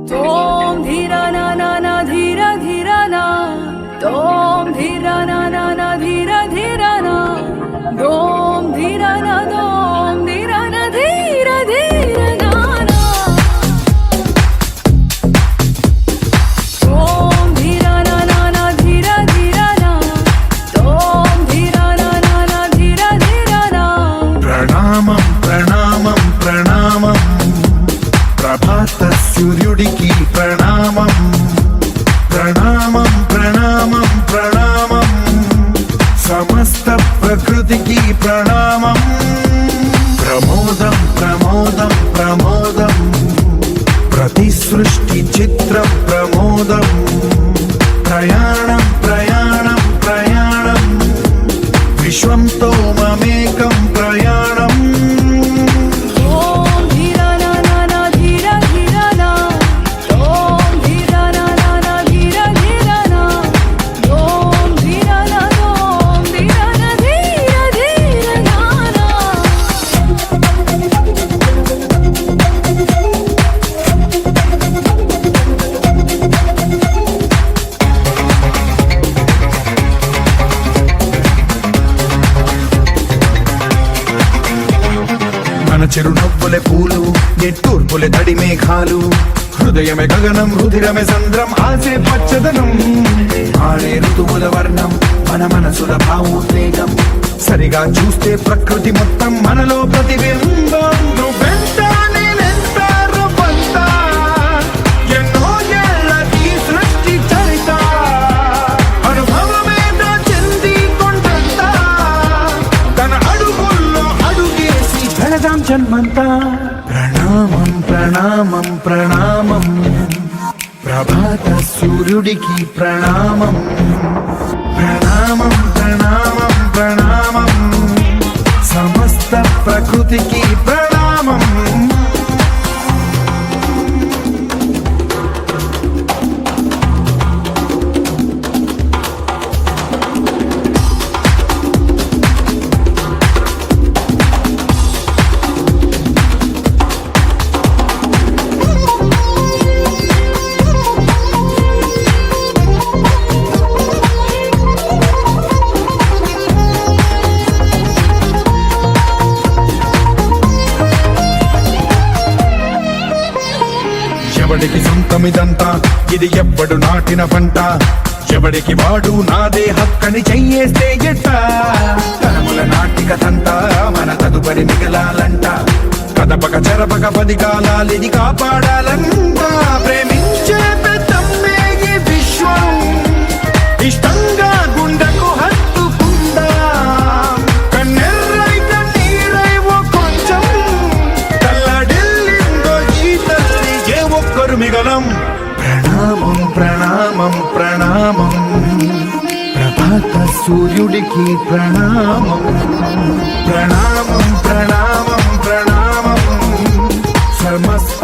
తోం ధీరా నా నా నా ధీరా ధీరా నా తోం ధీరా నా నా నా ధీరా ధీరా నా దోం ధీరా నా దోం ధీరా నా ధీరా ధీరా నా నా తోం ధీరా నా నా నా ధీరా ధీరా నా తోం ధీరా నా నా నా ధీరా ధీరా నా ప్రణామం ప్రణామం ప్రణామం ప్రభాత సూర్యుడికి ప్రణామం ప్రణామం ప్రణామం ప్రణామం సమస్త ప్రకృతికి ప్రణామం ప్రమోదం ప్రమోదం ప్రమోదం ప్రతి సృష్టి చిత్రం ప్రమోదం ప్రయాణం ప్రయాణం ప్రయాణం విశ్వంతో మమేకం ప్రయాణం మన చిరునవ్వులే పూలు నిట్టూర్పులే తడి మేఘాలు హృదయమే గగనం రుధిరమే సంద్రం ఆసే పచ్చదనం ఆడే ఋతువుల వర్ణం మన మనసుల భావోద్వేగం సరిగా చూస్తే ప్రకృతి మొత్తం మనలో ప్రతిబింబం నువ్వెంత నేనెంత రూపంత ఎన్నో ఏళ్ళకి సృష్టి చరిత అనుభవమేద చెంది కొండంత తన అడుగుల్లో అడుగేసి వెళదాం జన్మంతా ప్రణామం ప్రణామం ప్రణామం ప్రభాత సూర్యుడికి ప్రణామం ప్రణామం ప్రణామం ప్రణామం సమస్త ప్రకృతికి ప్రణామం ఎవడికి సొంతమిదంతా ఇది ఎవ్వడు నాటిన పంట ఎవడికి వాడు నాదే హక్కని చెయ్యేస్తే ఎట్ట తరముల నాటికతంతా మన తదుపరి మిగలాలంట కదపక చెరపక 10 కాలాలిది కాపాడాలంట ప్రేమించే పెద్దమ్మే ఈ విశ్వం ఇష్టంగా గుండెకు హత్తుకుందా కన్నెర్రై కన్నీరై ఓ కొంచెం కల్లడిల్లిందో ఈ తల్లి ఏ ఒక్కరు మిగలం ప్రణామం ప్రణామం ప్రణామం ప్రభాత సూర్యుడికి ప్రణామం ప్రణామం ప్రణామం ప్రణామం సమస్త